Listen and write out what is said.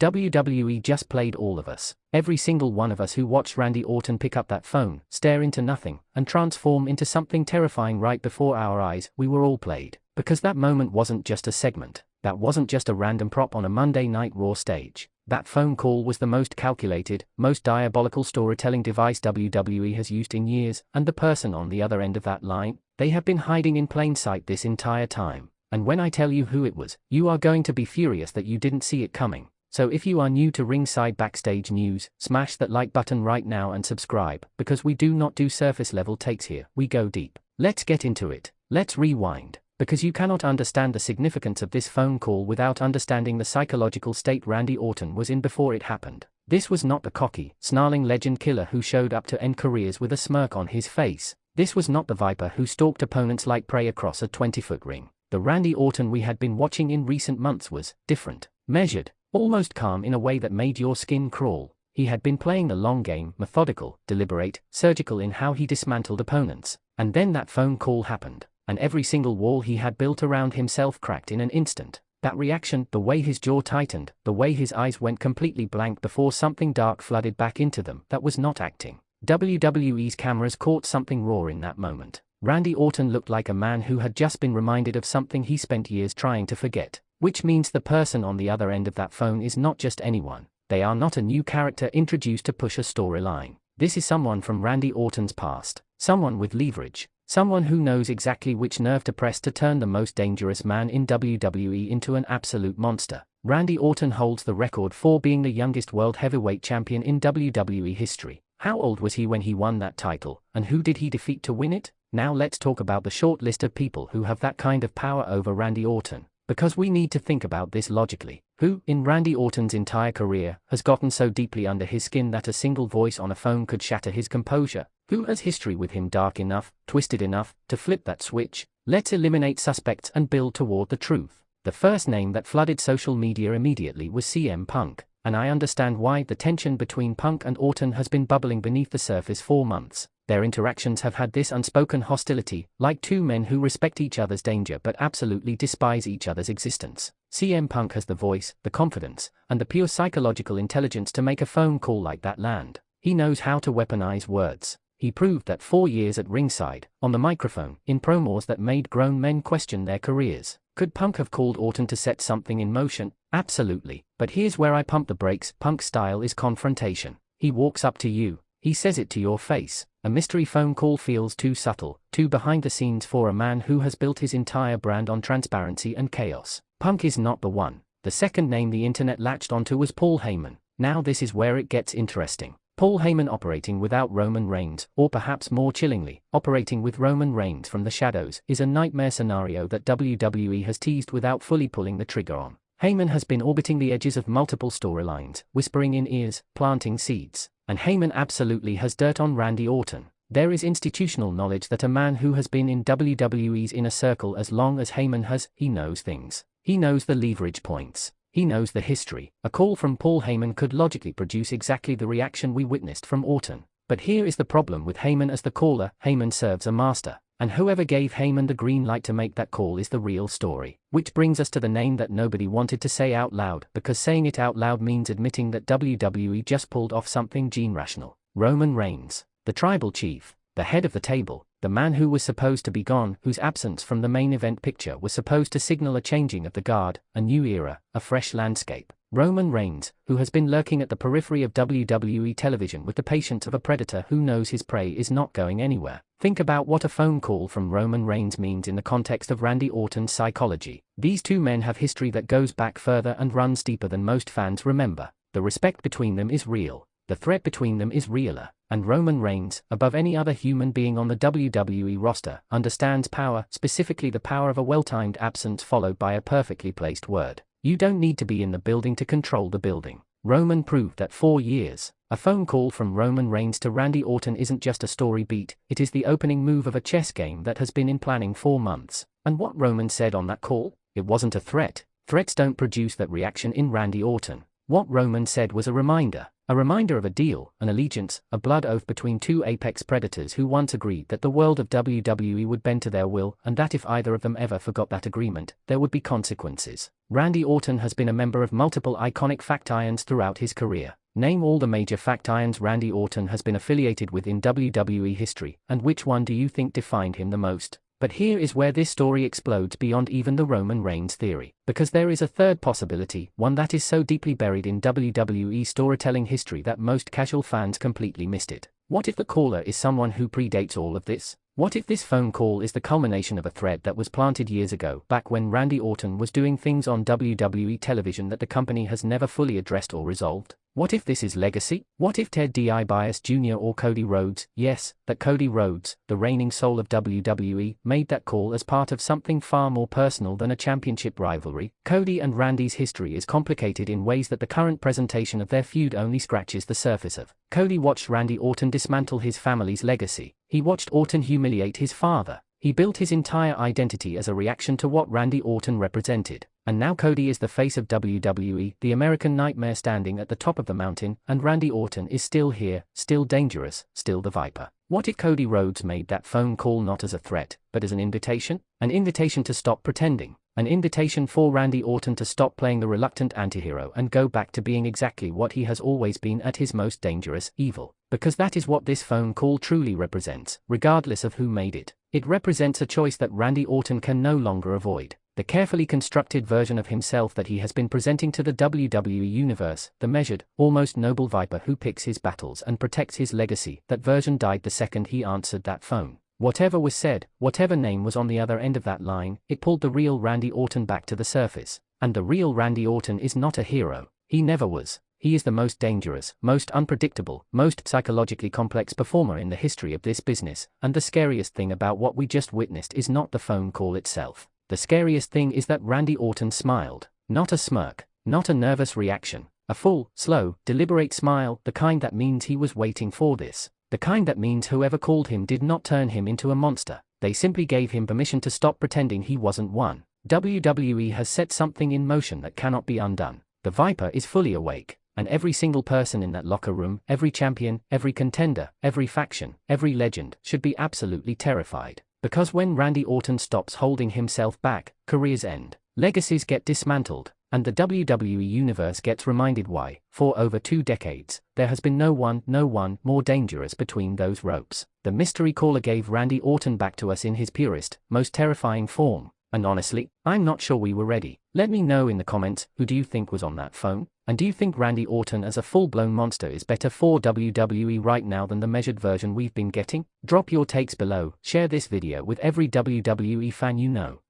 WWE just played all of us. Every single one of us who watched Randy Orton pick up that phone, stare into nothing, and transform into something terrifying right before our eyes, we were all played. Because that moment wasn't just a segment. That wasn't just a random prop on a Monday Night Raw stage. That phone call was the most calculated, most diabolical storytelling device WWE has used in years, and the person on the other end of that line, they have been hiding in plain sight this entire time. And when I tell you who it was, you are going to be furious that you didn't see it coming. So if you are new to Ringside Backstage News, smash that like button right now and subscribe, because we do not do surface level takes here, we go deep. Let's get into it. Let's rewind. Because you cannot understand the significance of this phone call without understanding the psychological state Randy Orton was in before it happened. This was not the cocky, snarling legend killer who showed up to end careers with a smirk on his face. This was not the Viper who stalked opponents like prey across a 20-foot ring. The Randy Orton we had been watching in recent months was different, measured, almost calm in a way that made your skin crawl. He had been playing the long game, methodical, deliberate, surgical in how he dismantled opponents. And then that phone call happened. And every single wall he had built around himself cracked in an instant. That reaction, the way his jaw tightened, the way his eyes went completely blank before something dark flooded back into them, that was not acting. WWE's cameras caught something raw in that moment. Randy Orton looked like a man who had just been reminded of something he spent years trying to forget. Which means the person on the other end of that phone is not just anyone. They are not a new character introduced to push a storyline. This is someone from Randy Orton's past. Someone with leverage. Someone who knows exactly which nerve to press to turn the most dangerous man in WWE into an absolute monster. Randy Orton holds the record for being the youngest world heavyweight champion in WWE history. How old was he when he won that title, and who did he defeat to win it? Now let's talk about the short list of people who have that kind of power over Randy Orton. Because we need to think about this logically. Who, in Randy Orton's entire career, has gotten so deeply under his skin that a single voice on a phone could shatter his composure? Who has history with him dark enough, twisted enough, to flip that switch? Let's eliminate suspects and build toward the truth. The first name that flooded social media immediately was CM Punk, and I understand why. The tension between Punk and Orton has been bubbling beneath the surface for months. Their interactions have had this unspoken hostility, like two men who respect each other's danger but absolutely despise each other's existence. CM Punk has the voice, the confidence, and the pure psychological intelligence to make a phone call like that land. He knows how to weaponize words. He proved that 4 years at ringside, on the microphone, in promos that made grown men question their careers. Could Punk have called Orton to set something in motion? Absolutely. But here's where I pump the brakes. Punk's style is confrontation. He walks up to you. He says it to your face. A mystery phone call feels too subtle, too behind the scenes for a man who has built his entire brand on transparency and chaos. Punk is not the one. The second name the internet latched onto was Paul Heyman. Now this is where it gets interesting. Paul Heyman operating without Roman Reigns, or perhaps more chillingly, operating with Roman Reigns from the shadows, is a nightmare scenario that WWE has teased without fully pulling the trigger on. Heyman has been orbiting the edges of multiple storylines, whispering in ears, planting seeds. And Heyman absolutely has dirt on Randy Orton. There is institutional knowledge that a man who has been in WWE's inner circle as long as Heyman has, he knows things. He knows the leverage points. He knows the history. A call from Paul Heyman could logically produce exactly the reaction we witnessed from Orton. But here is the problem with Heyman as the caller. Heyman serves a master. And whoever gave Heyman the green light to make that call is the real story. Which brings us to the name that nobody wanted to say out loud, because saying it out loud means admitting that WWE just pulled off something gene-rational. Roman Reigns. The tribal chief. The head of the table. The man who was supposed to be gone, whose absence from the main event picture was supposed to signal a changing of the guard, a new era, a fresh landscape. Roman Reigns, who has been lurking at the periphery of WWE television with the patience of a predator who knows his prey is not going anywhere. Think about what a phone call from Roman Reigns means in the context of Randy Orton's psychology. These two men have history that goes back further and runs deeper than most fans remember. The respect between them is real. The threat between them is realer. And Roman Reigns, above any other human being on the WWE roster, understands power, specifically the power of a well-timed absence followed by a perfectly placed word. You don't need to be in the building to control the building. Roman proved that 4 years. A phone call from Roman Reigns to Randy Orton isn't just a story beat, it is the opening move of a chess game that has been in planning for months. And what Roman said on that call? It wasn't a threat. Threats don't produce that reaction in Randy Orton. What Roman said was a reminder of a deal, an allegiance, a blood oath between two apex predators who once agreed that the world of WWE would bend to their will, and that if either of them ever forgot that agreement, there would be consequences. Randy Orton has been a member of multiple iconic fact irons throughout his career. Name all the major fact irons Randy Orton has been affiliated with in WWE history, and which one do you think defined him the most? But here is where this story explodes beyond even the Roman Reigns theory. Because there is a third possibility, one that is so deeply buried in WWE storytelling history that most casual fans completely missed it. What if the caller is someone who predates all of this? What if this phone call is the culmination of a thread that was planted years ago, back when Randy Orton was doing things on WWE television that the company has never fully addressed or resolved? What if this is legacy? What if Ted DiBiase Jr. or Cody Rhodes, yes, that Cody Rhodes, the reigning soul of WWE, made that call as part of something far more personal than a championship rivalry? Cody and Randy's history is complicated in ways that the current presentation of their feud only scratches the surface of. Cody watched Randy Orton dismantle his family's legacy. He watched Orton humiliate his father. He built his entire identity as a reaction to what Randy Orton represented. And now Cody is the face of WWE, the American nightmare standing at the top of the mountain, and Randy Orton is still here, still dangerous, still the Viper. What if Cody Rhodes made that phone call not as a threat, but as an invitation? An invitation to stop pretending. An invitation for Randy Orton to stop playing the reluctant antihero and go back to being exactly what he has always been at his most dangerous, evil. Because that is what this phone call truly represents, regardless of who made it. It represents a choice that Randy Orton can no longer avoid. The carefully constructed version of himself that he has been presenting to the WWE Universe, the measured, almost noble Viper who picks his battles and protects his legacy, that version died the second he answered that phone. Whatever was said, whatever name was on the other end of that line, it pulled the real Randy Orton back to the surface. And the real Randy Orton is not a hero. He never was. He is the most dangerous, most unpredictable, most psychologically complex performer in the history of this business, and the scariest thing about what we just witnessed is not the phone call itself. The scariest thing is that Randy Orton smiled. Not a smirk, not a nervous reaction, a full, slow, deliberate smile, the kind that means he was waiting for this. The kind that means whoever called him did not turn him into a monster. They simply gave him permission to stop pretending he wasn't one. WWE has set something in motion that cannot be undone. The Viper is fully awake. And every single person in that locker room, every champion, every contender, every faction, every legend, should be absolutely terrified. Because when Randy Orton stops holding himself back, careers end, legacies get dismantled, and the WWE Universe gets reminded why, for over 2 decades, there has been no one more dangerous between those ropes. The mystery caller gave Randy Orton back to us in his purest, most terrifying form. And honestly, I'm not sure we were ready. Let me know in the comments, who do you think was on that phone? And do you think Randy Orton as a full-blown monster is better for WWE right now than the measured version we've been getting? Drop your takes below, share this video with every WWE fan you know.